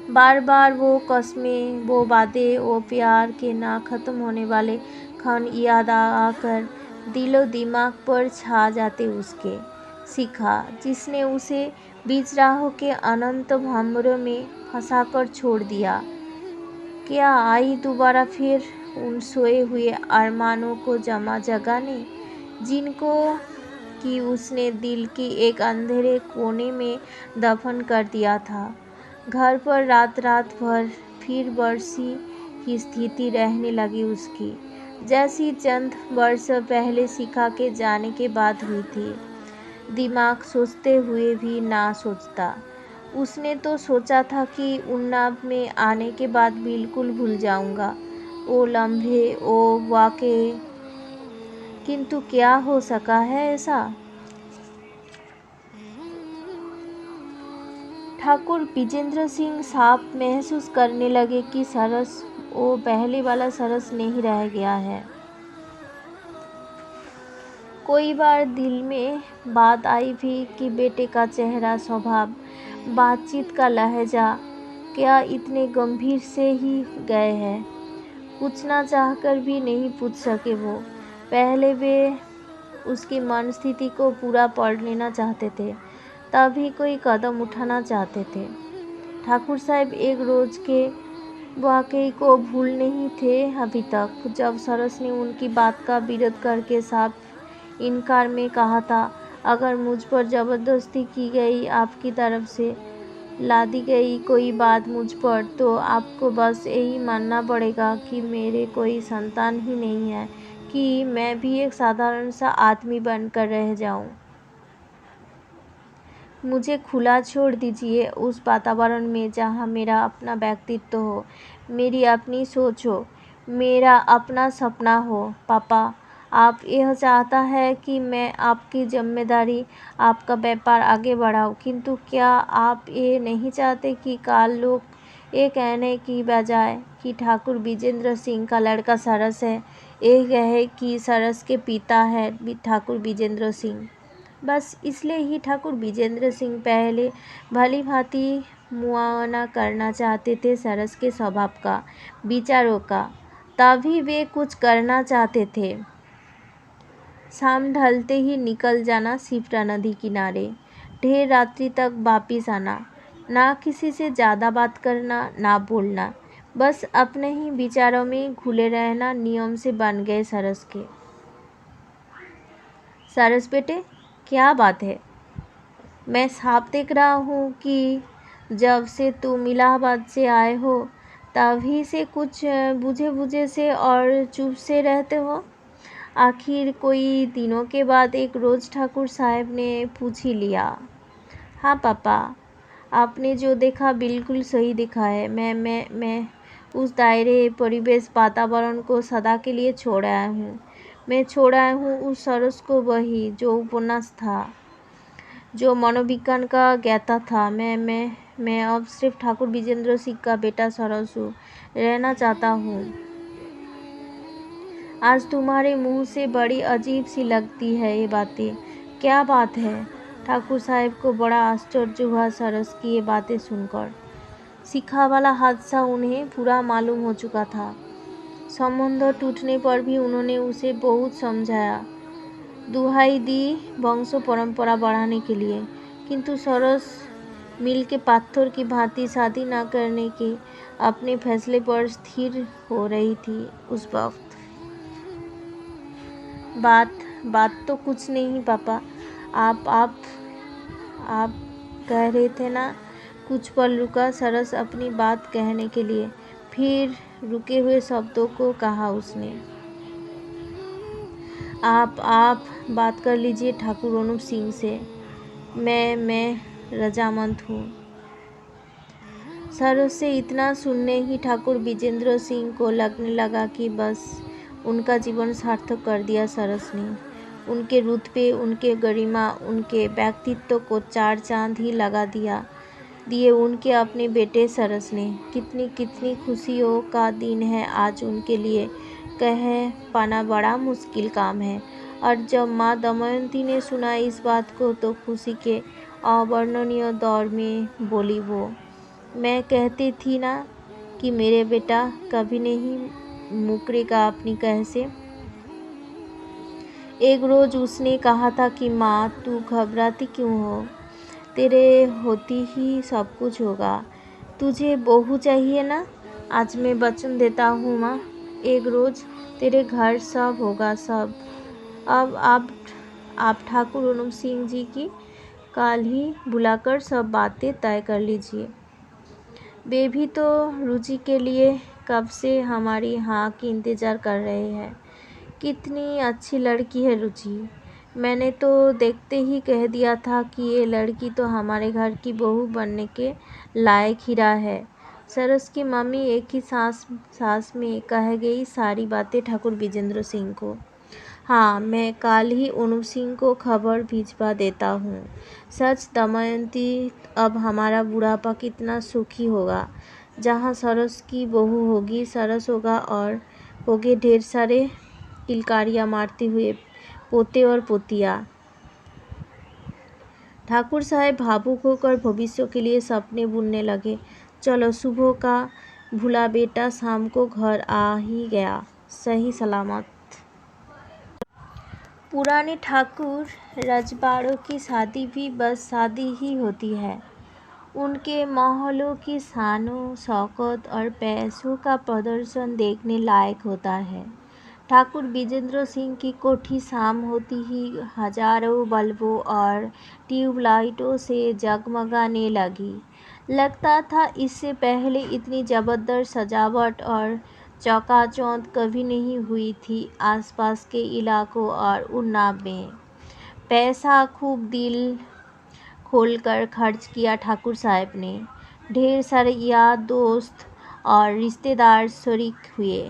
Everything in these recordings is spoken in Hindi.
बार बार वो कस्में, वो वादे, वो प्यार के ना ख़त्म होने वाले क्षण याद आकर दिलो दिमाग पर छा जाते उसके। शिखा, जिसने उसे बीच राहों के अनंत भंवरों में फंसाकर छोड़ दिया, क्या आई दोबारा फिर उन सोए हुए अरमानों को जगाने, जिनको कि उसने दिल की एक अंधेरे कोने में दफन कर दिया था। घर पर रात रात भर फिर बरसी की स्थिति रहने लगी उसकी, जैसी चंद वर्ष पहले शिखा के जाने के बाद हुई थी। दिमाग सोचते हुए भी ना सोचता। उसने तो सोचा था कि उन्नाव में आने के बाद बिल्कुल भूल जाऊंगा वो लम्हे, वो वाक़े, किंतु क्या हो सका है ऐसा। ठाकुर विजेंद्र सिंह साफ महसूस करने लगे कि सरस वो पहले वाला सरस नहीं रह गया है। कोई बार दिल में बात आई भी कि बेटे का चेहरा, स्वभाव, बातचीत का लहजा क्या इतने गंभीर से ही गए हैं। पूछना चाहकर भी नहीं पूछ सके वो। पहले वे उसकी मन स्थिति को पूरा पढ़ लेना चाहते थे, तभी कोई कदम उठाना चाहते थे। ठाकुर साहब एक रोज के वाकई को भूल नहीं थे अभी तक, जब सरस ने उनकी बात का विरोध करके साफ इनकार में कहा था, अगर मुझ पर ज़बरदस्ती की गई, आपकी तरफ से लादी गई कोई बात मुझ पर, तो आपको बस यही मानना पड़ेगा कि मेरे कोई संतान ही नहीं है, कि मैं भी एक साधारण सा आदमी बनकर रह जाऊं। मुझे खुला छोड़ दीजिए उस वातावरण में जहाँ मेरा अपना व्यक्तित्व हो, मेरी अपनी सोच हो, मेरा अपना सपना हो। पापा, आप यह चाहता है कि मैं आपकी जिम्मेदारी, आपका व्यापार आगे बढ़ाऊं, किंतु क्या आप ये नहीं चाहते कि काल लोग ये कहने की बजाय कि ठाकुर विजेंद्र सिंह का लड़का सरस है, ये कहे कि सरस के पिता है ठाकुर विजेंद्र सिंह। बस इसलिए ही ठाकुर विजेंद्र सिंह पहले भली भांति मुआयना करना चाहते थे सरस के स्वभाव का, विचारों का, तभी वे कुछ करना चाहते थे। शाम ढलते ही निकल जाना शिप्रा नदी किनारे, ढेर रात्रि तक वापिस आना, ना किसी से ज़्यादा बात करना, ना बोलना, बस अपने ही विचारों में घुले रहना नियम से बन गए सरस के। सरस बेटे, क्या बात है? मैं साफ देख रहा हूँ कि जब से तुम इलाहाबाद से आए हो, तभी से कुछ बुझे बुझे से और चुप से रहते हो। आखिर कोई दिनों के बाद एक रोज़ ठाकुर साहब ने पूछ ही लिया। हाँ पापा, आपने जो देखा बिल्कुल सही देखा है। मैं उस दायरे, परिवेश, वातावरण को सदा के लिए छोड़ आया हूँ। मैं छोड़ आया हूँ उस सरस को, वही जो उपन्यास था, जो मनोविज्ञान का ज्ञाता था। मैं अब सिर्फ ठाकुर विजेंद्र सिंह का बेटा सरस हूँ, रहना चाहता हूँ। आज तुम्हारे मुंह से बड़ी अजीब सी लगती है ये बातें। क्या बात है? ठाकुर साहब को बड़ा आश्चर्य हुआ सरस की ये बातें सुनकर। शिखा वाला हादसा उन्हें पूरा मालूम हो चुका था। संबंध टूटने पर भी उन्होंने उसे बहुत समझाया, दुहाई दी वंश परंपरा बढ़ाने के लिए, किंतु सरस मिल के पत्थर की भांति शादी न करने के अपने फैसले पर स्थिर हो रही थी उस वक्त। बात तो कुछ नहीं पापा, आप कह रहे थे ना। कुछ पल रुका सरस अपनी बात कहने के लिए, फिर रुके हुए शब्दों को कहा उसने। आप बात कर लीजिए ठाकुर अनुप सिंह से। मैं रजामंद हूँ। सरस से इतना सुनने ही ठाकुर विजेंद्र सिंह को लगने लगा कि बस उनका जीवन सार्थक कर दिया सरस ने। उनके रुतबे, उनके गरिमा, उनके व्यक्तित्व को चार चांद ही लगा दिए उनके अपने बेटे सरस ने। कितनी खुशियों का दिन है आज उनके लिए, कह पाना बड़ा मुश्किल काम है। और जब माँ दमयंती ने सुना इस बात को, तो खुशी के अवर्णनीय दौर में बोली वो, मैं कहती थी ना कि मेरे बेटा कभी नहीं मुकरेगा अपनी कह से। एक रोज़ उसने कहा था कि माँ तू घबराती क्यों हो, तेरे होती ही सब कुछ होगा। तुझे बहू चाहिए ना? आज मैं वचन देता हूँ माँ, एक रोज़ तेरे घर सब होगा सब। अब आप ठाकुर अनुप सिंह जी की कल ही बुलाकर सब बातें तय कर लीजिए। वे भी तो रुचि के लिए कब से हमारी हाँ की इंतज़ार कर रहे हैं। कितनी अच्छी लड़की है रुचि। मैंने तो देखते ही कह दिया था कि ये लड़की तो हमारे घर की बहू बनने के लायक हीरा है। सरस की मम्मी एक ही सांस में कह गई सारी बातें ठाकुर विजेंद्र सिंह को। हाँ, मैं कल ही अनुप सिंह को खबर भिजवा देता हूँ। सच दमयंती, अब हमारा बुढ़ापा कितना सुखी होगा। जहाँ सरस की बहू होगी, सरस होगा और होगे ढेर सारे किलकारियाँ मारते हुए पोते और पोतियाँ। ठाकुर साहब भावुक होकर भविष्य के लिए सपने बुनने लगे। चलो, सुबह का भूला बेटा शाम को घर आ ही गया, सही सलामत। पुराने ठाकुर रजवाड़ों की शादी भी बस शादी ही होती है। उनके महलों की शानो शौकत और पैसों का प्रदर्शन देखने लायक होता है। ठाकुर विजेंद्र सिंह की कोठी शाम होती ही हजारों बल्बों और ट्यूबलाइटों से जगमगाने लगी। लगता था इससे पहले इतनी ज़बरदस्त सजावट और चकाचौंध कभी नहीं हुई थी आसपास के इलाकों और उन्नाव में। पैसा खूब दिल खोलकर खर्च किया ठाकुर साहब ने। ढेर सारे यार दोस्त और रिश्तेदार शरीक हुए।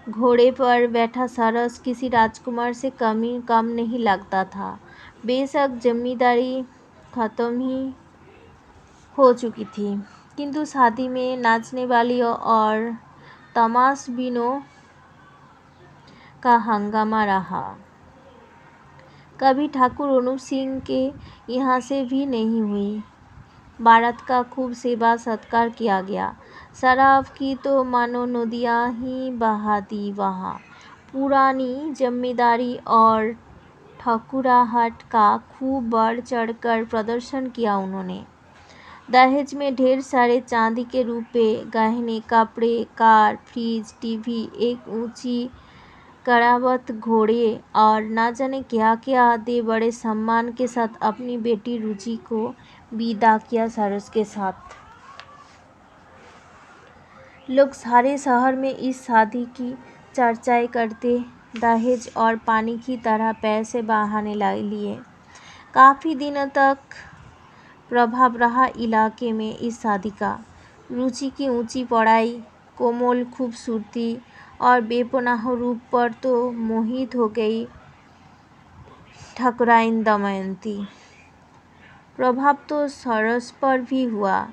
घोड़े पर बैठा सरस किसी राजकुमार से कम नहीं लगता था। बेशक जमींदारी खत्म ही हो चुकी थी, किंतु शादी में नाचने वाली और तमाशबीनों का हंगामा रहा। कभी ठाकुर अनुप सिंह के यहाँ से भी नहीं हुई। बारात का खूब सेवा सत्कार किया गया। शराब की तो मानो नदियाँ ही बहा दी वहाँ। पुरानी जमींदारी और ठकुराहट का खूब बढ़ चढ़कर प्रदर्शन किया उन्होंने। दहेज में ढेर सारे चांदी के रुपए, गहने, कपड़े, कार, फ्रिज, टीवी, एक ऊंची करावत घोड़े और न जाने क्या क्या दे बड़े सम्मान के साथ अपनी बेटी रुचि को विदा किया सरस के साथ। लोग सारे शहर में इस शादी की चर्चाएं करते, दहेज और पानी की तरह पैसे बहाने लिए। काफ़ी दिनों तक प्रभाव रहा इलाके में इस शादी का। रुचि की ऊंची पढ़ाई, कोमल खूबसूरती और बेपनाह रूप पर तो मोहित हो गई ठाकुराइन दमयंती। प्रभाव तो सरस पर भी हुआ।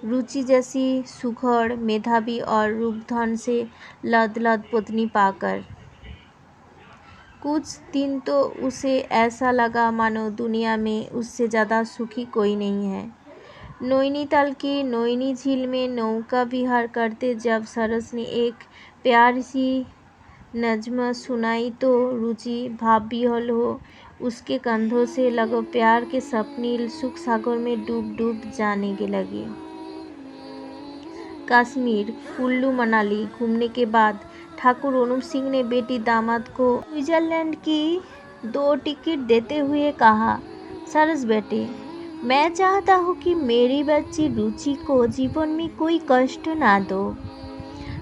रुचि जैसी सुघड़, मेधावी और रूपधन से लदलद पत्नी पाकर कुछ दिन तो उसे ऐसा लगा मानो दुनिया में उससे ज़्यादा सुखी कोई नहीं है। नैनीताल की नैनी झील में नौका विहार करते जब सरस ने एक प्यारी सी नज़्म सुनाई तो रुचि भावविह्वल हो उसके कंधों से लगे प्यार के सपनील सुख सागर में डूब डूब जाने के लगी। कश्मीर, कुल्लू मनाली घूमने के बाद ठाकुर अनुप सिंह ने बेटी दामाद को स्विट्जरलैंड की 2 टिकट देते हुए कहा, सरस बेटे, मैं चाहता हूँ कि मेरी बच्ची रुचि को जीवन में कोई कष्ट ना दो।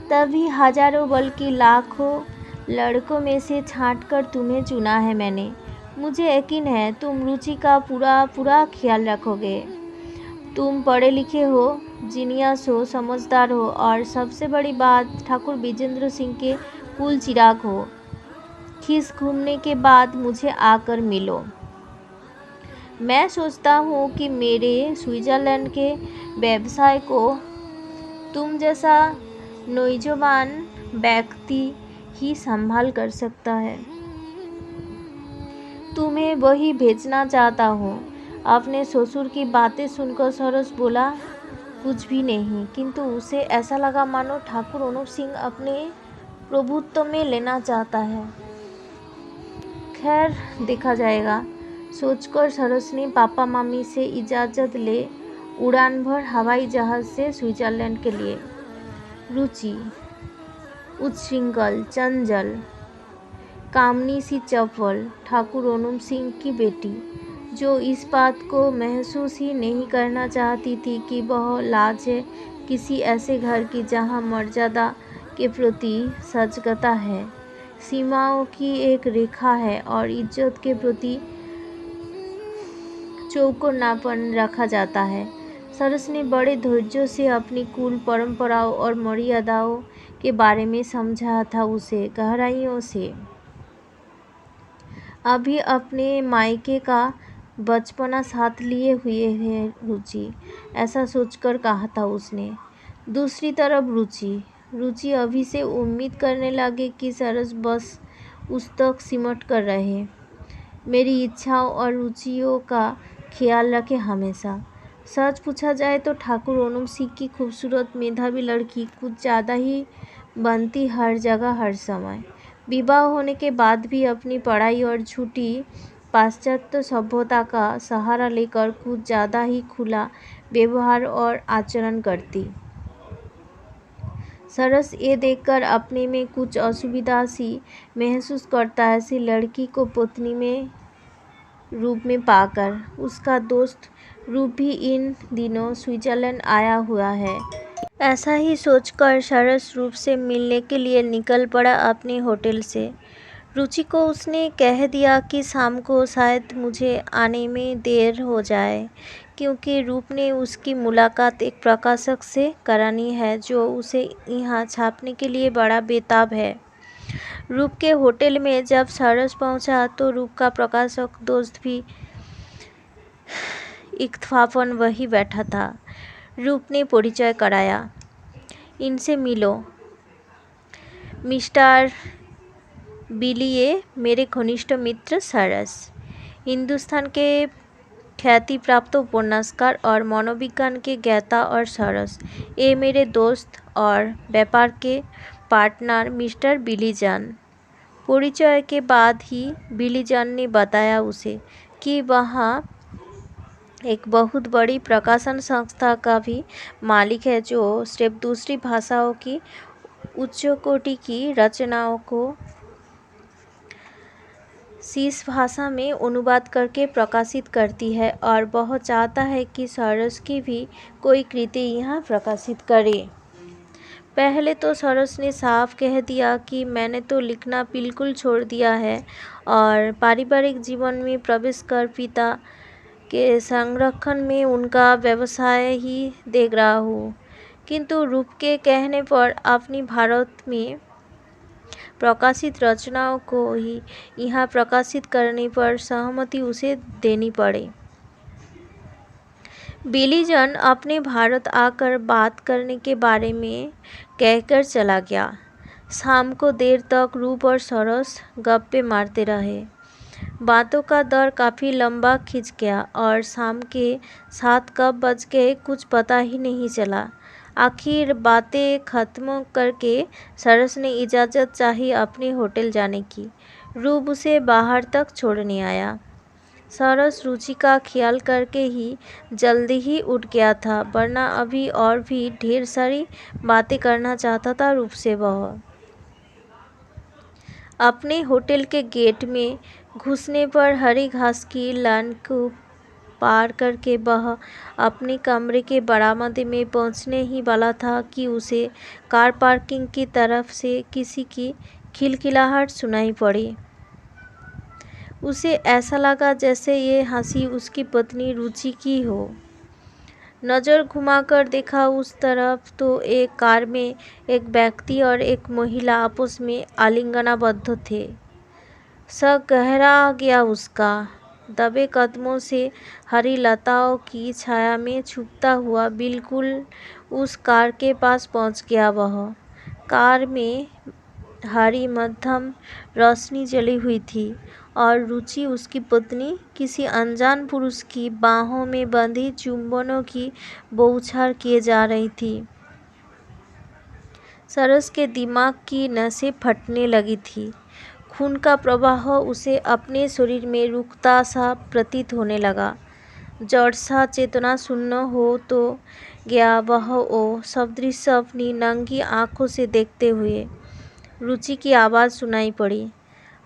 तभी हजारों बल्कि लाखों लड़कों में से छांटकर तुम्हें चुना है मैंने। मुझे यकीन है तुम रुचि का पूरा ख्याल रखोगे। तुम पढ़े लिखे हो, जीनियस हो, समझदार हो और सबसे बड़ी बात ठाकुर विजेंद्र सिंह के कुल चिराग हो। खीस घूमने के बाद मुझे आकर मिलो। मैं सोचता हूँ कि मेरे स्विट्जरलैंड के व्यवसाय को तुम जैसा नौजवान व्यक्ति ही संभाल कर सकता है। तुम्हें वही भेजना चाहता हूँ। अपने ससुर की बातें सुनकर सरस बोला, कुछ भी नहीं, किंतु उसे ऐसा लगा मानो ठाकुर अनूप सिंह अपने प्रभुत्व में लेना चाहता है। खैर, देखा जाएगा, सोचकर सरस ने पापा मम्मी से इजाज़त ले उड़ान भर हवाई जहाज़ से स्विट्ज़रलैंड के लिए। रुचि उच्छृंखल, चंचल, कामनी सी चपल ठाकुर अनूप सिंह की बेटी, जो इस बात को महसूस ही नहीं करना चाहती थी कि वह लाज है किसी ऐसे घर की जहाँ मर्यादा के प्रति सजगता है, सीमाओं की एक रेखा है और इज्जत के प्रति चौकन्नापन रखा जाता है। सरस ने बड़े धैर्य से अपनी कुल परंपराओं और मर्यादाओं के बारे में समझाया था उसे गहराइयों से। अभी अपने मायके का बचपना साथ लिए हुए है रुचि, ऐसा सोचकर कहा था उसने। दूसरी तरफ रुचि अभी से उम्मीद करने लगे कि सरस बस उस तक सिमट कर रहे, मेरी इच्छाओं और रुचियों का ख्याल रखे हमेशा। सच पूछा जाए तो ठाकुर अनूप सिंह की खूबसूरत मेधावी लड़की कुछ ज़्यादा ही बनती हर जगह हर समय। विवाह होने के बाद भी अपनी पढ़ाई और झूठी पाश्चात्य सभ्यता का सहारा लेकर कुछ ज़्यादा ही खुला व्यवहार और आचरण करती। सरस ये देखकर अपने में कुछ असुविधा सी महसूस करता। ऐसी लड़की को पत्नी में रूप में पाकर। उसका दोस्त रूप भी इन दिनों स्विट्जरलैंड आया हुआ है। ऐसा ही सोचकर सरस रूप से मिलने के लिए निकल पड़ा अपने होटल से। रुचि को उसने कह दिया कि शाम को शायद मुझे आने में देर हो जाए, क्योंकि रूप ने उसकी मुलाकात एक प्रकाशक से करानी है जो उसे यहाँ छापने के लिए बड़ा बेताब है। रूप के होटल में जब सरस पहुँचा तो रूप का प्रकाशक दोस्त भी इत्तेफाकन वही बैठा था। रूप ने परिचय कराया, इनसे मिलो, मिस्टर बिली, ये मेरे घनिष्ठ मित्र सरस, हिंदुस्तान के ख्याति प्राप्त उपन्यासकार और मनोविज्ञान के ज्ञाता, और सरस ये मेरे दोस्त और व्यापार के पार्टनर मिस्टर बिली जान। परिचय के बाद ही बिली जान ने बताया उसे कि वहाँ एक बहुत बड़ी प्रकाशन संस्था का भी मालिक है जो सिर्फ दूसरी भाषाओं की उच्च कोटि की रचनाओं को शीर्ष भाषा में अनुवाद करके प्रकाशित करती है, और वह चाहता है कि सरस की भी कोई कृति यहाँ प्रकाशित करे। पहले तो सरस ने साफ कह दिया कि मैंने तो लिखना बिल्कुल छोड़ दिया है और पारिवारिक जीवन में प्रवेश कर पिता के संरक्षण में उनका व्यवसाय ही देख रहा हूँ। किंतु रूप के कहने पर अपनी भारत में प्रकाशित रचनाओं को ही यहाँ प्रकाशित करने पर सहमति उसे देनी पड़े। बिली जॉन अपने भारत आकर बात करने के बारे में कहकर चला गया। शाम को देर तक रूप और सरस गप्पे मारते रहे। बातों का दौर काफ़ी लंबा खिंच गया और शाम के 7 कब बज गए कुछ पता ही नहीं चला। आखिर बातें खत्म करके सरस ने इजाज़त चाही अपने होटल जाने की। रूप उसे बाहर तक छोड़ने आया। सरस रुचि का ख्याल करके ही जल्दी ही उठ गया था, वरना अभी और भी ढेर सारी बातें करना चाहता था रूप से। वह अपने होटल के गेट में घुसने पर हरी घास की लाइन को पार करके वह अपने कमरे के बरामदे में पहुंचने ही वाला था कि उसे कार पार्किंग की तरफ से किसी की खिलखिलाहट सुनाई पड़ी। उसे ऐसा लगा जैसे ये हंसी उसकी पत्नी रुचि की हो। नज़र घुमाकर देखा उस तरफ तो एक कार में एक व्यक्ति और एक महिला आपस में आलिंगनाबद्ध थे। सर गहरा गया उसका। दबे कदमों से हरी लताओं की छाया में छुपता हुआ बिल्कुल उस कार के पास पहुंच गया। वह कार में हरी मध्यम रोशनी जली हुई थी और रुचि उसकी पत्नी किसी अनजान पुरुष की बाहों में बंधी चुंबनों की बौछार किए जा रही थी। सरस के दिमाग की नसें फटने लगी थी। खून का प्रवाह उसे अपने शरीर में रुकता सा प्रतीत होने लगा। जड़ सा चेतना शून्य हो तो गया वह ओ सब दृश्य अपनी नंगी आंखों से देखते हुए। रुचि की आवाज़ सुनाई पड़ी,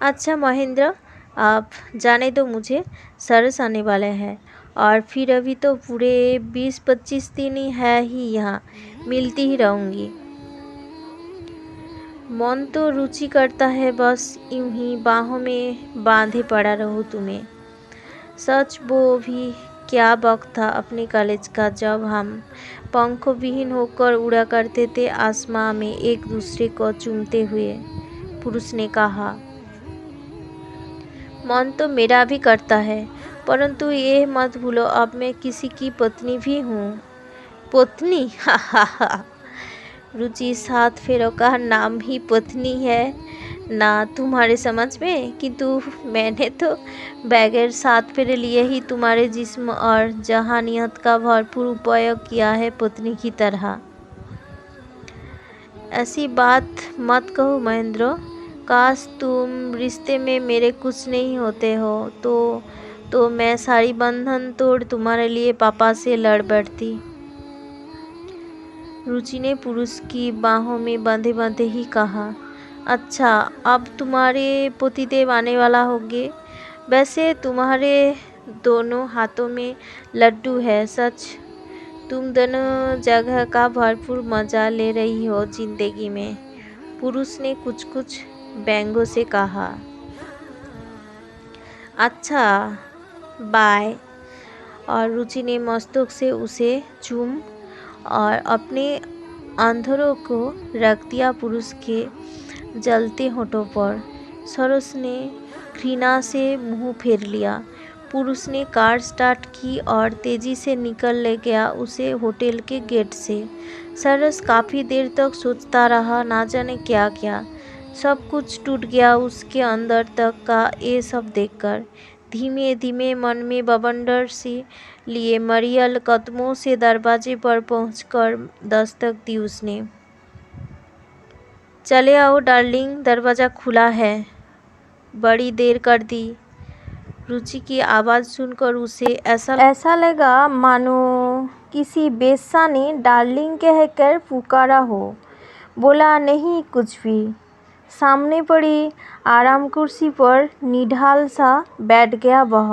अच्छा महेंद्र, आप जाने दो मुझे, सरस आने वाले हैं और फिर अभी तो पूरे 20-25 दिन ही है ही यहाँ, मिलती ही रहूँगी। मन तो रुचि करता है बस यूं ही बाहों में बांधे पड़ा रहूं तुम्हें। सच वो भी क्या वक्त था अपने कॉलेज का जब हम पंखों विहीन होकर उड़ा करते थे आसमां में एक दूसरे को चूमते हुए। पुरुष ने कहा, मन तो मेरा भी करता है, परंतु ये मत भूलो अब मैं किसी की पत्नी भी हूँ। पत्नी? हा हा हा। रुचि 7 फेरों का नाम ही पत्नी है ना तुम्हारे समझ में, किंतु मैंने तो बगैर 7 फेरे लिए ही तुम्हारे जिस्म और जहानियत का भरपूर उपयोग किया है पत्नी की तरह। ऐसी बात मत कहो महेंद्र, काश तुम रिश्ते में मेरे कुछ नहीं होते हो तो मैं सारी बंधन तोड़ तुम्हारे लिए पापा से लड़ बैठती। रुचि ने पुरुष की बाहों में बंधे बंधे ही कहा, अच्छा अब तुम्हारे पतिदेव आने वाला होंगे। वैसे तुम्हारे दोनों हाथों में लड्डू है, सच तुम दोनों जगह का भरपूर मज़ा ले रही हो जिंदगी में। पुरुष ने कुछ कुछ व्यंग्य से कहा, अच्छा बाय। और रुचि ने मस्तक से उसे चूम और अपने अंधरों को रख दिया पुरुष के जलते होठों पर। सरस ने घृणा से मुंह फेर लिया। पुरुष ने कार स्टार्ट की और तेजी से निकल ले गया उसे होटल के गेट से। सरस काफ़ी देर तक सोचता रहा, ना जाने क्या क्या। सब कुछ टूट गया उसके अंदर तक का ये सब देखकर। धीमे धीमे मन में बवंडर से लिए मरियल कदमों से दरवाजे पर पहुंचकर दस्तक दी उसने। चले आओ डार्लिंग, दरवाज़ा खुला है, बड़ी देर कर दी। रुचि की आवाज़ सुनकर उसे ऐसा लगा मानो किसी बेश्या ने डार्लिंग कहकर पुकारा हो। बोला नहीं कुछ भी। सामने पड़ी आराम कुर्सी पर निढाल सा बैठ गया वह।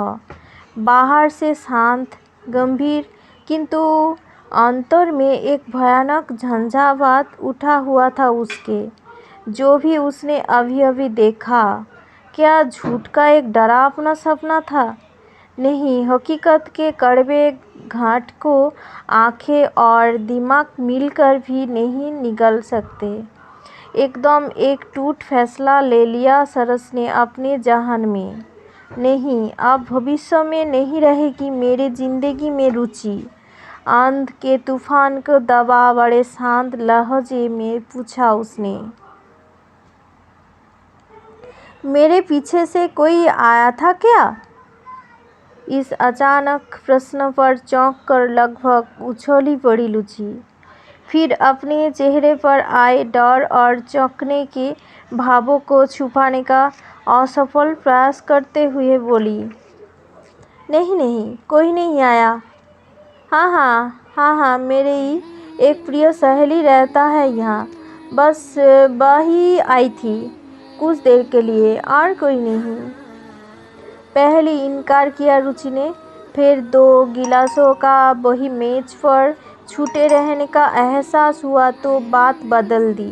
बाहर से शांत गंभीर, किंतु अंतर में एक भयानक झंझावात उठा हुआ था उसके। जो भी उसने अभी अभी देखा, क्या झूठ का एक डरावना सपना था? नहीं, हकीकत के कड़वे घाट को आंखें और दिमाग मिलकर भी नहीं निगल सकते। एकदम एक टूट फैसला ले लिया सरस ने अपने जहन में। नहीं, अब भविष्य में नहीं रहेगी मेरे जिंदगी में रुचि। आंध के तूफान को दबा बड़े शांत लहजे में पूछा उसने, मेरे पीछे से कोई आया था क्या? इस अचानक प्रश्न पर चौंक कर लगभग उछली पड़ी रुचि। फिर अपने चेहरे पर आए डर और चौंकने के भावों को छुपाने का असफल प्रयास करते हुए बोली, नहीं नहीं, कोई नहीं आया। हाँ, मेरी एक प्रिय सहेली रहता है यहाँ, बस वही आई थी कुछ देर के लिए, और कोई नहीं। पहले इनकार किया रुचि ने, फिर 2 गिलासों का वही मेज पर छूटे रहने का एहसास हुआ तो बात बदल दी।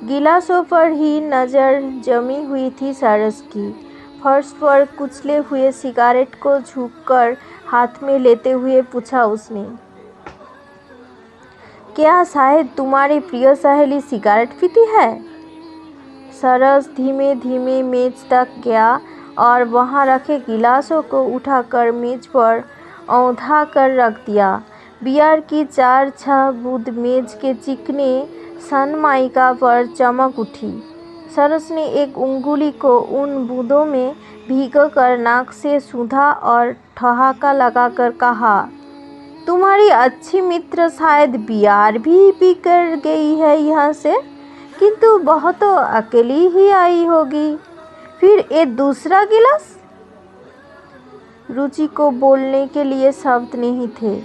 गिलासों पर ही नज़र जमी हुई थी सरस की। फर्श पर कुचले हुए सिगारेट को झुककर हाथ में लेते हुए पूछा उसने, क्या शायद तुम्हारी प्रिय सहेली सिगारेट पीती है? सरस धीमे धीमे मेज तक गया और वहां रखे गिलासों को उठाकर मेज पर औंधा कर रख दिया। बियर की 4-6 बूंद मेज के चिकने सनमाइका पर चमक उठी। सरस ने एक उंगली को उन बूंदों में भिगोकर नाक से सूंघा और ठहाका लगाकर कहा, तुम्हारी अच्छी मित्र शायद बियर भी पीकर गई है यहाँ से, किंतु बहुत तो अकेली ही आई होगी। फिर ये दूसरा गिलास? रुचि को बोलने के लिए शब्द नहीं थे।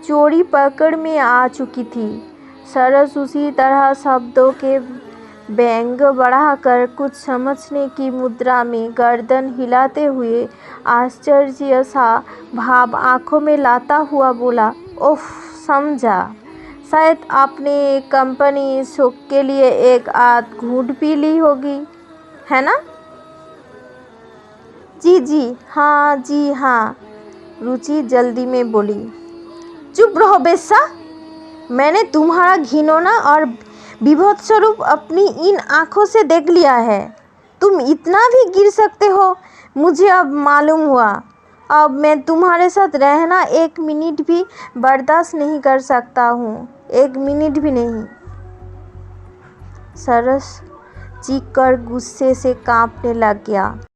चोरी पकड़ में आ चुकी थी। सरस उसी तरह शब्दों के व्यंग बढ़ाकर कुछ समझने की मुद्रा में गर्दन हिलाते हुए आश्चर्य सा भाव आंखों में लाता हुआ बोला, ओह समझा, शायद आपने कंपनी सुख के लिए एक आध घूंट पी ली होगी, है ना? जी हाँ, रुचि जल्दी में बोली। चुप रहो बेस्सा, मैंने तुम्हारा घिनौना और विभत्स स्वरूप अपनी इन आँखों से देख लिया है। तुम इतना भी गिर सकते हो, मुझे अब मालूम हुआ। अब मैं तुम्हारे साथ रहना 1 मिनट भी बर्दाश्त नहीं कर सकता हूँ, 1 मिनट भी नहीं। सरस चीख कर गुस्से से कांपने लग गया।